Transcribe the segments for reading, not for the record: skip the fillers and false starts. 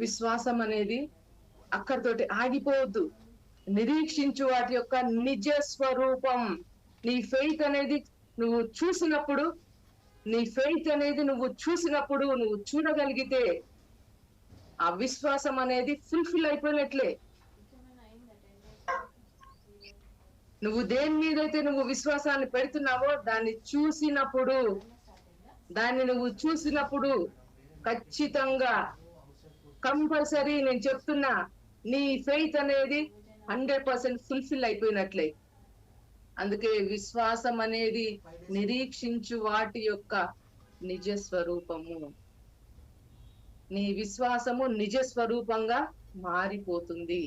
విశ్వాసం అనేది అక్కడితోటి ఆగిపోవద్దు. నిరీక్షించు వాటి యొక్క నిజ స్వరూపం. నీ ఫెయిత్ అనేది నువ్వు చూసినప్పుడు, నువ్వు చూడగలిగితే ఆ విశ్వాసం అనేది ఫుల్ఫిల్ అయిపోయినట్లే. నువ్వు దేని మీదైతే నువ్వు విశ్వాసాన్ని పెడుతున్నావో దాన్ని నువ్వు చూసినప్పుడు ఖచ్చితంగా కంపల్సరీ నేను చెప్తున్నా, నీ ఫెయిత్ అనేది 100% ఫుల్ఫిల్ అయిపోయినట్లే. అందుకే విశ్వాసం అనేది నిరీక్షించు వాటి యొక్క నిజ స్వరూపము. నీ విశ్వాసము నిజ స్వరూపంగా మారిపోతుంది.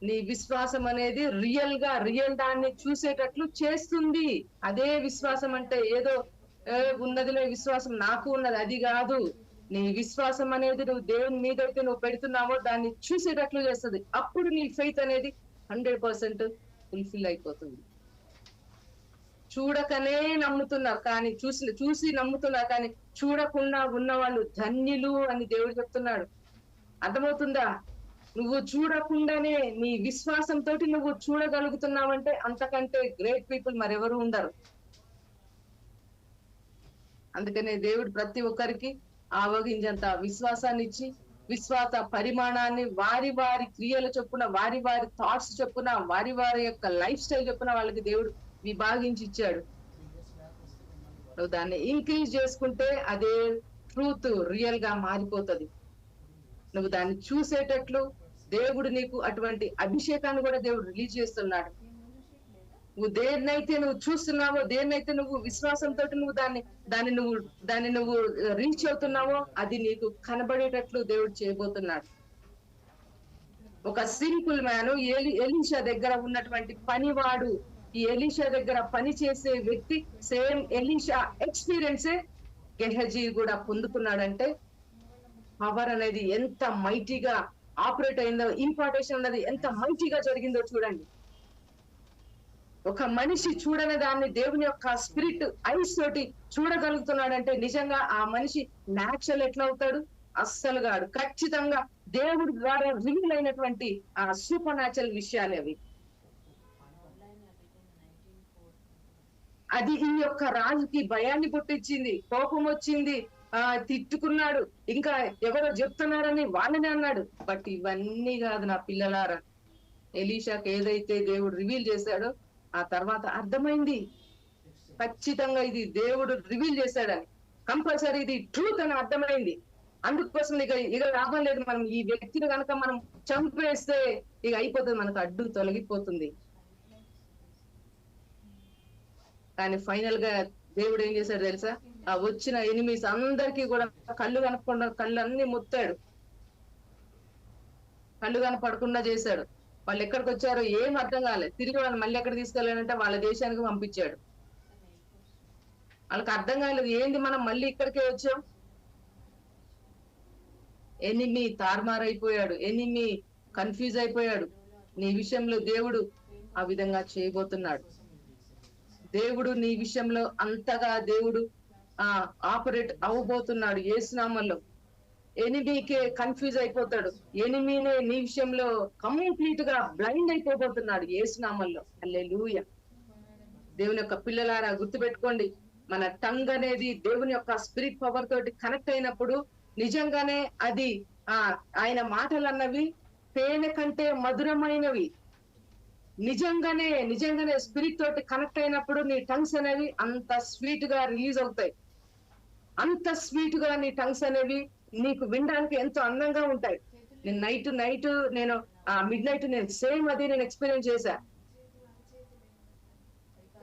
నీ విశ్వాసం అనేది రియల్ దాన్ని చూసేటట్లు చేస్తుంది. అదే విశ్వాసం అంటే ఏదో ఉన్నదిలే విశ్వాసం నాకు ఉన్నది అది కాదు. నీ విశ్వాసం అనేది నువ్వు దేవుని మీదైతే నువ్వు పెడుతున్నావో దాన్ని చూసేటట్లు చేస్తుంది. అప్పుడు నీ ఫెయిత్ అనేది 100% ఫుల్ఫిల్ అయిపోతుంది. చూడకనే నమ్ముతున్నారు కానీ చూసి నమ్ముతున్నారు కానీ చూడకుండా ఉన్న వాళ్ళు ధన్యులు అని దేవుడు చెప్తున్నాడు. అర్థమవుతుందా? నువ్వు చూడకుండానే నీ విశ్వాసంతో నువ్వు చూడగలుగుతున్నావంటే అంతకంటే గ్రేట్ పీపుల్ మరెవరు ఉండరు. అందుకనే దేవుడు ప్రతి ఒక్కరికి ఆవగించేంత విశ్వాసాన్ని ఇచ్చి, విశ్వాస పరిమాణాన్ని వారి వారి క్రియల చొప్పున, వారి వారి థాట్స్ చొప్పున, వారి వారి యొక్క లైఫ్ స్టైల్ చొప్పున వాళ్ళకి దేవుడు విభాగించి ఇచ్చాడు. నువ్వు దాన్ని ఇంక్రీజ్ చేసుకుంటే అదే ట్రూత్ రియల్ గా మారిపోతుంది. నువ్వు దాన్ని చూసేటట్లు దేవుడు నీకు అటువంటి అభిషేకాన్ని కూడా దేవుడు రిలీజ్ చేస్తున్నాడు. నువ్వు దేన్నైతే నువ్వు చూస్తున్నావో, దేన్నైతే నువ్వు విశ్వాసంతో నువ్వు దాన్ని నువ్వు రీచ్ అవుతున్నావో అది నీకు కనబడేటట్లు దేవుడు చేయబోతున్నాడు. ఒక సింపుల్ మ్యాన్ ఎలీషా దగ్గర ఉన్నటువంటి పనివాడు, ఈ ఎలీషా దగ్గర పని చేసే వ్యక్తి సేమ్ ఎలీషా ఎక్స్పీరియన్సే గెహజీ కూడా పొందుకున్నాడంటే పవర్ అనేది ఎంత మైటీగా ఆపరేట్ అయిందో, ఇంపార్టేషన్ అనేది ఎంత మైటీగా జరిగిందో చూడండి. ఒక మనిషి చూడని దాన్ని దేవుని యొక్క స్పిరిట్ ఐస్ తోటి చూడగలుగుతున్నాడంటే నిజంగా ఆ మనిషి న్యాచురల్ ఎట్లా అవుతాడు? అస్సలు కాడు. ఖచ్చితంగా దేవుడి ద్వారా రివీల్ అయినటువంటి ఆ సూపర్ న్యాచురల్ విషయాలు అవి. అది ఈ యొక్క రాజుకి భయాన్ని పుట్టించింది, కోపం వచ్చింది, తిట్టుకున్నాడు, ఇంకా ఎవరో చెప్తున్నారని వాళ్ళని అన్నాడు. బట్ ఇవన్నీ కాదు నా పిల్లలారా. ఎలీషాకి ఏదైతే దేవుడు రివీల్ చేశాడో ఆ తర్వాత అర్థమైంది ఖచ్చితంగా ఇది దేవుడు రివీల్ చేశాడని, కంపల్సరీ ఇది ట్రూత్ అని అర్థమైంది. అందుకోసం ఇక లాభం లేదు. మనం ఈ వ్యక్తిని కనుక మనం చంపేస్తే ఇక అయిపోతుంది, మనకు అడ్డు తొలగిపోతుంది. కానీ ఫైనల్ గా దేవుడు ఏం చేశాడు తెలుసా? ఆ వచ్చిన ఎనిమీస్ అందరికీ కూడా కళ్ళు కనపడకుండా, కళ్ళు అన్ని ముత్తాడు, కళ్ళు కనపడకుండా చేశాడు. వాళ్ళు ఎక్కడికి వచ్చారో ఏం అర్థం కాలేదు. తిరిగి వాళ్ళు మళ్ళీ ఎక్కడ తీసుకెళ్ళాలంటే వాళ్ళ దేశానికి పంపించాడు. వాళ్ళకి అర్థం కాలేదు, ఏంది మనం మళ్ళీ ఇక్కడికే వచ్చాం. ఎనిమి తారుమారైపోయాడు, ఎనిమి కన్ఫ్యూజ్ అయిపోయాడు. నీ విషయంలో దేవుడు ఆ విధంగా చేయబోతున్నాడు. దేవుడు నీ విషయంలో అంతగా దేవుడు ఆపరేట్ అవ్వబోతున్నాడు యేసునామంలో. ఎనిమికే కన్ఫ్యూజ్ అయిపోతాడు, ఎనిమినే నీ విషయంలో కంప్లీట్ గా బ్లైండ్ అయిపోబోతున్నాడు యేసునామంలో. హల్లెలూయా. దేవుని యొక్క పిల్లలారా గుర్తుపెట్టుకోండి, మన టంగ్ అనేది దేవుని యొక్క స్పిరిట్ పవర్ తోటి కనెక్ట్ అయినప్పుడు నిజంగానే అది ఆయన మాటలు అన్నవి తేనె కంటే మధురమైనవి. నిజంగానే స్పిరిట్ తోటి కనెక్ట్ అయినప్పుడు నీ టంగ్స్ అనేవి అంత స్వీట్ గా రిలీజ్ అవుతాయి. అంత స్వీట్ గా నీ టంగ్స్ అనేవి నీకు వినడానికి ఎంతో అందంగా ఉంటాయి. నేను నైట్ నేను మిడ్ నైట్ నేను సేమ్ అది నేను ఎక్స్పీరియన్స్ చేశా.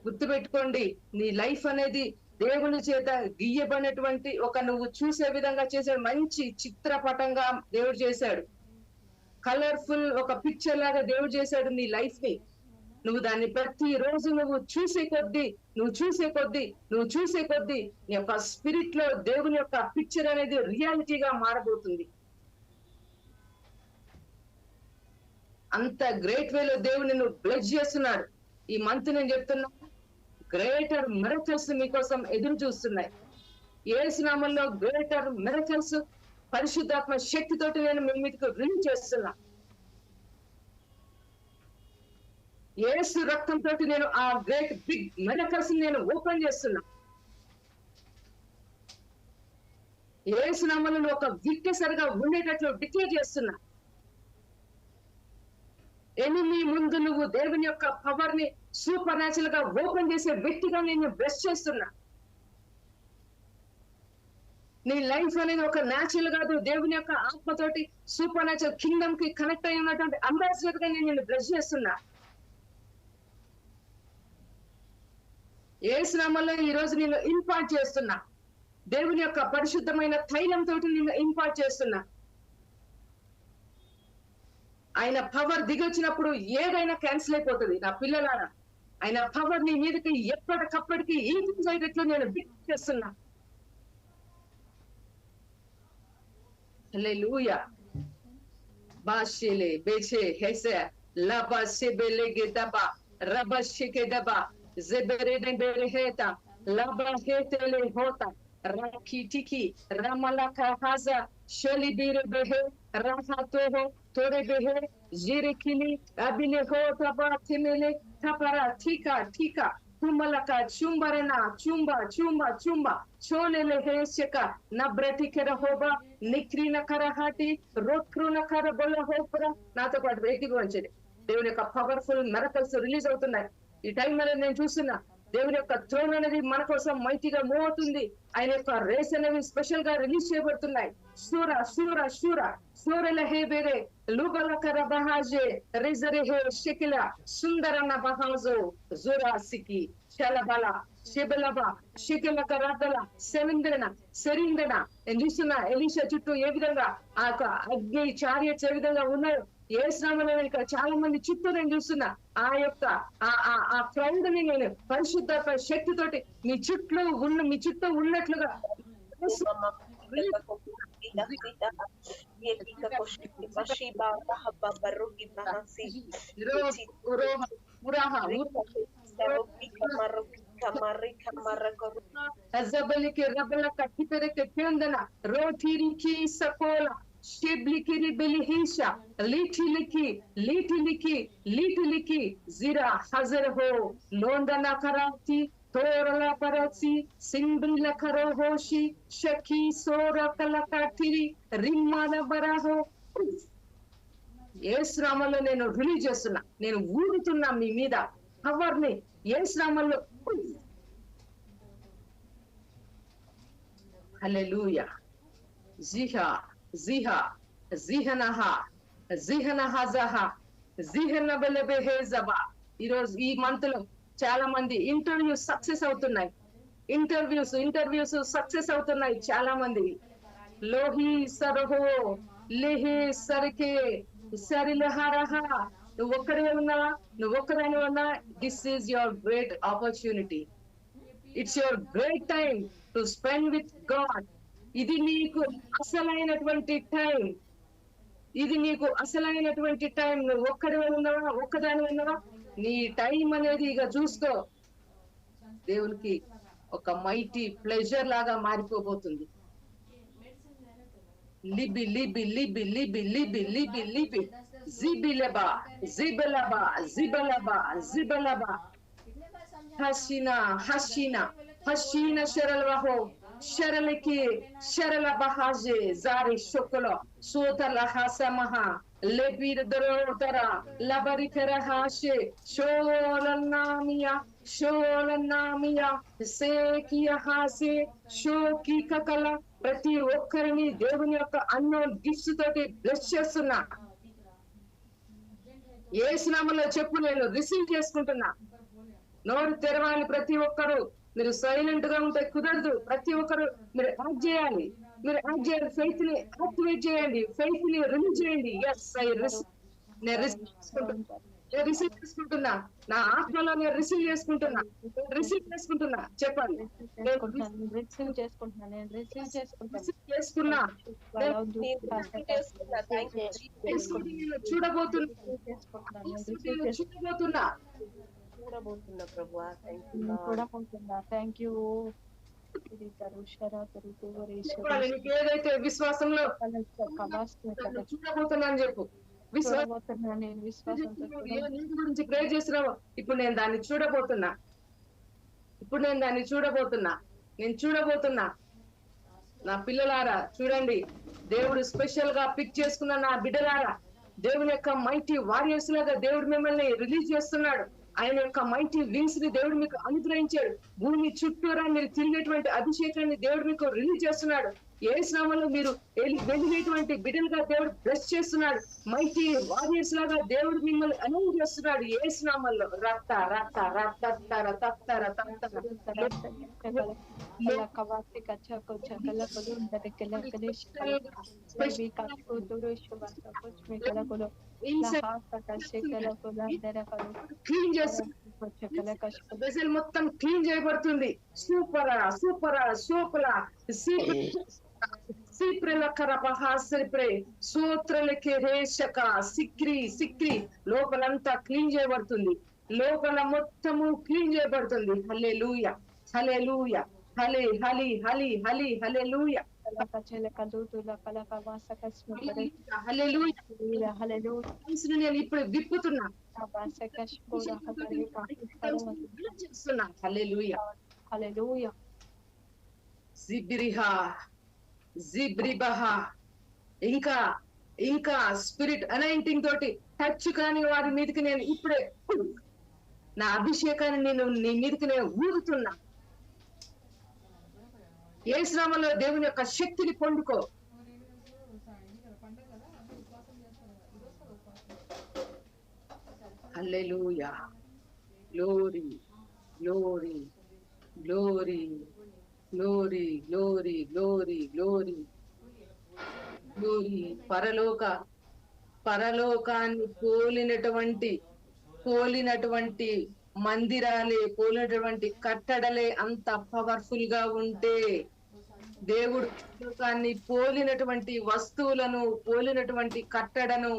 గుర్తుపెట్టుకోండి, నీ లైఫ్ అనేది దేవుని చేత గీయబడినటువంటి ఒక నువ్వు చూసే విధంగా చేసే మంచి చిత్రపటంగా దేవుడు చేశాడు. కలర్ఫుల్ ఒక పిక్చర్ లాగా దేవుడు చేశాడు నీ లైఫ్ ని. నువ్వు దాన్ని ప్రతి రోజు నువ్వు చూసే కొద్దీ నీ యొక్క స్పిరిట్ లో దేవుని యొక్క పిక్చర్ అనేది రియాలిటీగా మారబోతుంది. అంత గ్రేట్ వేలో దేవుడు నిన్ను బ్లెస్ చేస్తున్నాడు. ఈ మంత్ నేను చెప్తున్నా, గ్రేటర్ మిరకల్స్ మీకోసం ఎదురు చూస్తున్నాయి. యేసు నామములో గ్రేటర్ మిరకల్స్ పరిశుద్ధాత్మ శక్తితోటి నేను మీ మీదకి రిలీజ్ చేస్తున్నా. యేసు రక్తంతో నేను ఆ గ్రేట్ బిగ్ మిరకల్స్ నేను ఓపెన్ చేస్తున్నా. యేసు నామములో ఒక విట్నెసర్గా ఉండేటట్లు డిక్లేర్ చేస్తున్నా. ఎనిమి ముందు నువ్వు దేవుని యొక్క పవర్ ని సూపర్ న్యాచురల్ గా ఓపెన్ చేసే వ్యక్తిగా నేను బ్లెస్ చేస్తున్నా. నీ లైఫ్ అనేది ఒక న్యాచురల్ కాదు, దేవుని యొక్క ఆత్మతోటి సూపర్ న్యాచురల్ కింగ్డమ్ కి కనెక్ట్ అయి ఉన్నటువంటి అంబాసిడర్ గా నేను బ్లెస్ చేస్తున్నా. యేసు నామములో ఈ రోజు నేను ఇంపార్ట్ చేస్తున్నా. దేవుని యొక్క పరిశుద్ధమైన తైలంతో నేను ఇంపార్ట్ చేస్తున్నా. ఆయన పవర్ దిగొచ్చినప్పుడు ఏదైనా క్యాన్సిల్ అయిపోతుంది. నా పిల్లలారా, ఆయన పవర్ నీ మీదకి ఎప్పటికప్పటికి ఇంక్రీజ్ అయ్యేటట్లు నేను బిగ్ చేస్తున్నా. హల్లెలూయా. బాషేలే బేచే హెసే లబా సెబెలెగే దబా రబా షెకే దబా జెబెరెడే బెరెహేతా లబా హేతెలే హోతా రాఖీ టికి రమలకా హాజా షలిబిరె బెహే రాహాతోహో తోరే బెహే జిరికిలి అబిలే హోతా తిమెలే తపరా ఠీకా ఠీకా తుమలకా చుంబరనా చుంబా చుంబా చుంబా చోలెలే హేషక నబ్రతికెర హోబా నిక్రీన కరహాటి రోక్రున కర బొల హోపరా. నాతో పాటు వ్యక్తిగా ఉంచండి. దేవుని యొక్క పవర్ఫుల్ మిరకల్స్ రిలీజ్ అవుతున్నాయి. ఈ టైం అనేది నేను చూస్తున్నా. దేవుని యొక్క థ్రోన్ అనేది మన కోసం మైటీగా మూవ్ అవుతుంది. ఆయన యొక్క రేస్ అనేవి స్పెషల్ గా రిలీజ్ చేయబడుతున్నాయి. శూర శూర శూర శూరల హే బేరే లూబలకర బహాజే రిజరే హే షకిల సుందరన బహాజో జురాసికి చలబల శిబలబ షికిల కరదల సెలిందన సెరిందన. నేను చూస్తున్నా ఎలీషా చుట్టూ ఏ విధంగా ఆ యొక్క అగ్ని చారియట్స్ ఏ విధంగా ఉన్నాయో. యేసు నామములో ఇక్కడ చాలా మంది చుట్టూ నేను చూస్తున్నా. ఆ యొక్క ఆ క్రౌడ్ ని నేను పరిశుద్ధ శక్తితోటి మీ చుట్టూ ఉన్నట్లుగా Shiblikiri bilihisha, litiliki, zira hazar ho, londana karati, torala parati, simbrila karahoshi, shaki sora kalakatiri, rimana baraho. యేసు నామములో నేను రిలీజ్ చేస్తున్నా. నేను ఊరుతున్నా మీ మీద పవర్ ని యేసు నామములో. హల్లెలూయా. జిహా జిహా జిహనహా జిహనహజహా జిహనబలబెహేజబా. ఈరోజు ఈ మంత్ లో చాలా మంది ఇంటర్వ్యూస్ సక్సెస్ అవుతున్నాయి. ఇంటర్వ్యూస్ సక్సెస్ అవుతున్నాయి చాలా మంది. లోహి సరహో లేహే సరికే సరిలహరహ. నువ్వు ఒక్కడైనా ఉన్నా this is your great opportunity. It's your great time to spend with God. ఇది నీకు అసలైనటువంటి టైం. నువ్వు ఒక్కదాని ఉన్నావా, నీ టైం అనేది ఇక చూసుకో. దేవునికి ఒక మైటీ ప్లెజర్ లాగా మారిపోబోతుంది. లిబి లిబి లిబి లిబి లిబి లిబి లిబి జిబిలబా జిబలబా జిబలబా జిబలబా హసీనా హసీనా హసీనా శరల్వహో శరలికి శరల బహాజే జారి షొకలో సోతల హసమహా లెబిర్ దరోతర లబరికరహాషే షోలన్నామియా సేకియా హాసే షోకి కకల. ప్రతి ఒక్కరిని దేవుని యొక్క అన్నోన్ గిఫ్ట్స్ తోటి బ్లెస్ చేస్తున్నా. యేసు నామములో చెప్పు, నేను రిసీవ్ చేసుకుంటున్నా. నోరు తెరవాలి. ప్రతి ఒక్కరు మీరు సైలెంట్ గా ఉంటే కుదరదు. ప్రతి ఒక్కరు మీరు యాక్ట్ చేయాలి. ఫెయిత్ ని యాక్టివేట్ చేయండి. ఫెయిత్ ని రిలీజ్ చేయండి. నేను రిసీవ్ చేసుకుంటున్నా. నా ఆత్మలో నేను రిసీవ్ చేసుకుంటున్నా. చెప్పండి. చూడబోతున్నా ప్రభువా. Thank you. చెప్పాలి, నీకు ఏదైతే విశ్వాసంలో చూడబోతున్నాను చెప్పు. నీటి గురించి ప్రే చేస్తున్నావు, ఇప్పుడు నేను దాన్ని చూడబోతున్నా. నేను చూడబోతున్నా. నా పిల్లలారా చూడండి, దేవుడు స్పెషల్ గా పిక్ చేసుకున్న నా బిడ్డలారా, దేవుని యొక్క మైటీ వారియర్స్ లాగా దేవుడు మిమ్మల్ని రిలీజ్ చేస్తున్నాడు. ఆయన యొక్క మైటీ వింగ్స్ ని దేవుడు మీకు అనుగ్రహించాడు. భూమి చుట్టూరా మీరు తిరిగేటువంటి అభిషేకాన్ని దేవుడు మీకు రిలీజ్ చేస్తున్నాడు. యేసు నామములో మీరు వెళ్ళినటువంటి బిడ్డలుగా దేవుడు బ్లెస్ చేస్తున్నాడు. మైటీ వారియర్స్ లాగా దేవుడు మిమ్మల్ని అనౌన్స్ చేస్తున్నాడు. యేసు నామములో రక్త రక్త రక్త రక్త రక్త మొత్తం క్లీన్ చేయబడుతుంది. సూపరా సూపరా సూపరా సిక్రి లోపలంతా క్లీన్ చేయబడుతుంది. లోపల మొత్తము క్లీన్ చేయబడుతుంది. హల్లెలూయా హల్లెలూయా హలే హలి హలి హలి హల్లెలూయా నేను ఇప్పుడు విప్పుతున్నా. హల్లెలూయా హల్లెలూయా జిబ్రిహా జిబ్రిబహా. ఇంకా ఇంకా స్పిరిట్ అనైంటింగ్ తోటి టచ్ కాని వారి మీదకి నేను ఇప్పుడే నా అభిషేకాన్ని నేను నీ మీదకి నేను ఊదుతున్నా. యేసు నామములో దేవుని యొక్క శక్తిని పొందుకో. Hallelujah glory glory glory glory glory glory glory glory. పరలోకాన్ని పోలినటువంటి మందిరాలే, పోలినటువంటి కట్టడలే అంత పవర్ఫుల్ గా ఉంటే, దేవుడు పరలోకాన్ని పోలినటువంటి వస్తువులను, పోలినటువంటి కట్టడను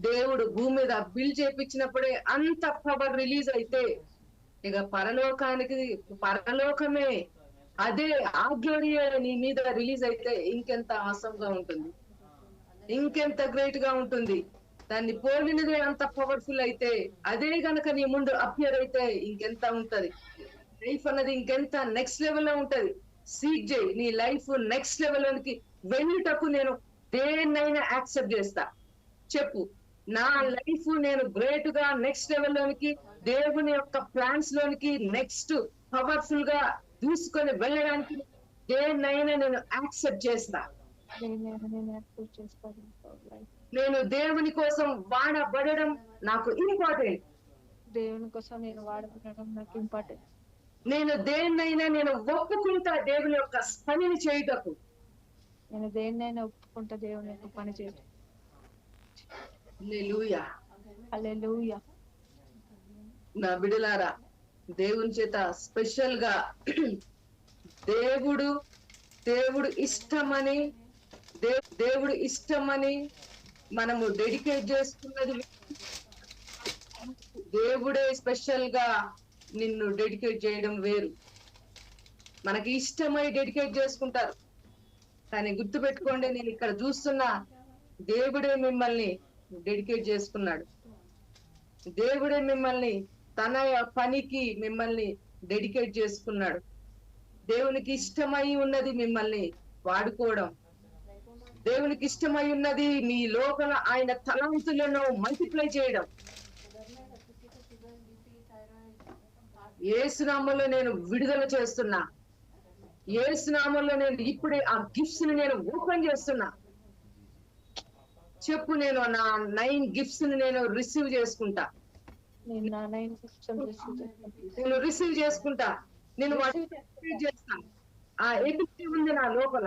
దేవుడు భూమి మీద బిల్డ్ చేపించినప్పుడే అంత పవర్ రిలీజ్ అయితే, ఇక పరలోకమే అదే ఆ గ్లోరియే నీ మీద రిలీజ్ అయితే ఇంకెంత ఆసంగా ఉంటుంది, ఇంకెంత గ్రేట్ గా ఉంటుంది. దాన్ని పోలినదే అంత పవర్ఫుల్ అయితే, అదే గనక నీ ముందు అపియర్ అయితే ఇంకెంత ఉంటది. లైఫ్ అన్నది ఇంకెంత నెక్స్ట్ లెవెల్ లో ఉంటది. సీక్ చేయి, నీ లైఫ్ నెక్స్ట్ లెవెల్ లోనికి వెళ్ళుటకు నేను దేన్నైనా యాక్సెప్ట్ చేస్తా. చెప్పు, నా లైఫ్ నేను గ్రేట్ గా నెక్స్ట్ లెవెల్ లోనికి, దేవుని యొక్క ప్లాన్స్ లోనికి నెక్స్ట్ పవర్ఫుల్ గా దూసుకొని వెళ్ళడానికి దేన్నైనా నేను యాక్సెప్ట్ చేస్తా. నేను దేవుని కోసం వాడబడడం నాకు ఇంపార్టెంట్. దేవుని కోసం నేను వాడబడడం నాకు ఇంపార్టెంట్. నేను దేన్నైనా నేను ఒప్పుకుంటా దేవుని యొక్క పనిని చేయుటకు. నేను దేన్నైనా ఒప్పుకుంటా దేవుని యొక్క పని చేయటం. హల్లెలూయా హల్లెలూయా. నా బిడ్డలారా, దేవుని చేత స్పెషల్ గా దేవుడు ఇష్టమని మనము డెడికేట్ చేసుకున్నది. దేవుడే స్పెషల్ గా నిన్ను డెడికేట్ చేయడం వేరు. మనకి ఇష్టమై డెడికేట్ చేసుకుంటారు, కానీ గుర్తు పెట్టుకోండి, నేను ఇక్కడ చూస్తున్నా దేవుడే మిమ్మల్ని డెడికేట్ చేసుకున్నాడు. దేవుడే మిమ్మల్ని తన పనికి మిమ్మల్ని డెడికేట్ చేసుకున్నాడు. దేవునికి ఇష్టమై ఉన్నది మిమ్మల్ని వాడుకోవడం. దేవునికి ఇష్టమై ఉన్నది మీ లోపల ఆయన తలాంతులను మల్టిప్లై చేయడం. యేసు నామములో నేను విడుదల చేస్తున్నా. యేసు నామములో నేను ఇప్పుడే ఆ గిఫ్ట్స్ ని నేను ఓపెన్ చేస్తున్నా. చెప్పు, నేను నా 9 గిఫ్ట్స్ ని నేను రిసీవ్ చేసుకుంటా. నేను రిసీవ్ చేసుకుంటా. నేను చేస్తాను. ఆ ఎబిలిటీ ఉంది నా లోపల.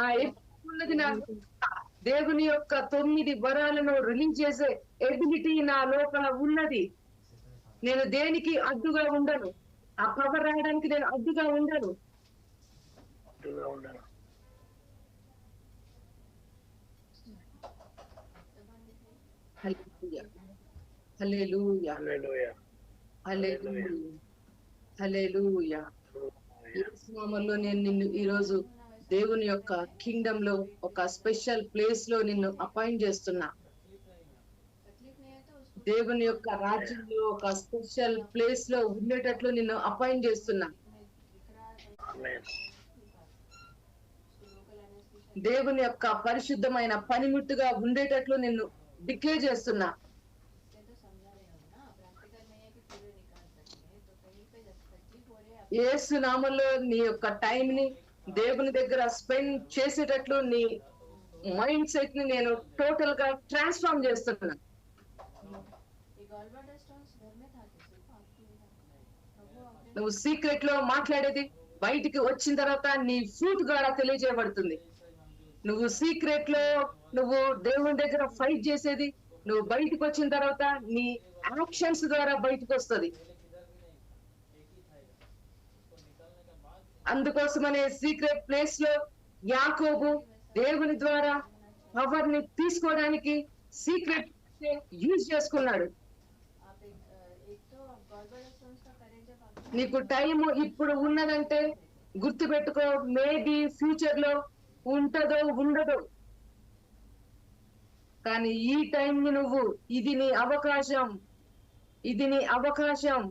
ఆ ఎబిలిటీ ఉన్నది నా దేవుని యొక్క 9 వరాలను రిలీజ్ చేసే ఎబిలిటీ నా లోపల ఉన్నది. నేను దేనికి అడ్డుగా ఉండను. ఆ పవర్ రాయడానికి నేను అడ్డుగా ఉండను. హల్లెలూయా హల్లెలూయా హల్లెలూయా హల్లెలూయా యేసు నామములో నేను నిన్ను ఈ రోజు దేవుని యొక్క కింగ్డమ్ లో ఒక స్పెషల్ ప్లేస్ లో నిన్ను అపాయింట్ చేస్తున్నా. దేవుని యొక్క రాజ్యంలో ఒక స్పెషల్ ప్లేస్ లో ఉండేటట్లు నిన్ను అపాయింట్ చేస్తున్నా. దేవుని యొక్క పరిశుద్ధమైన పనిముట్టుగా ఉండేటట్లు నిన్ను డిక్లేర్ చేస్తున్నా. యేసు నామములో నీ యొక్క టైం ని దేవుని దగ్గర స్పెండ్ చేసేటట్లు నీ మైండ్ సెట్ ని నేను టోటల్ గా ట్రాన్స్ఫార్మ్ చేస్తున్నా. నువ్వు సీక్రెట్ లో మాట్లాడేది బయటికి వచ్చిన తర్వాత నీ ఫ్రూట్ ద్వారా తెలియజేయబడుతుంది. నువ్వు సీక్రెట్ లో నువ్వు దేవుని దగ్గర ఫైట్ చేసేది నువ్వు బయటకు వచ్చిన తర్వాత నీ యాక్షన్స్ ద్వారా బయటకు వస్తుంది. అందుకోసమనే సీక్రెట్ ప్లేస్ లో యాకోబు దేవుని ద్వారా పవర్ ని తీసుకోవడానికి సీక్రెట్ యూజ్ చేసుకున్నాడు. నీకు టైం ఇప్పుడు ఉన్నదంటే గుర్తుపెట్టుకో, మేబీ ఫ్యూచర్ లో ఉంటదో ఉండదో, కానీ ఈ టైం ని నువ్వు ఇది నీ అవకాశం, ఇది నీ అవకాశం.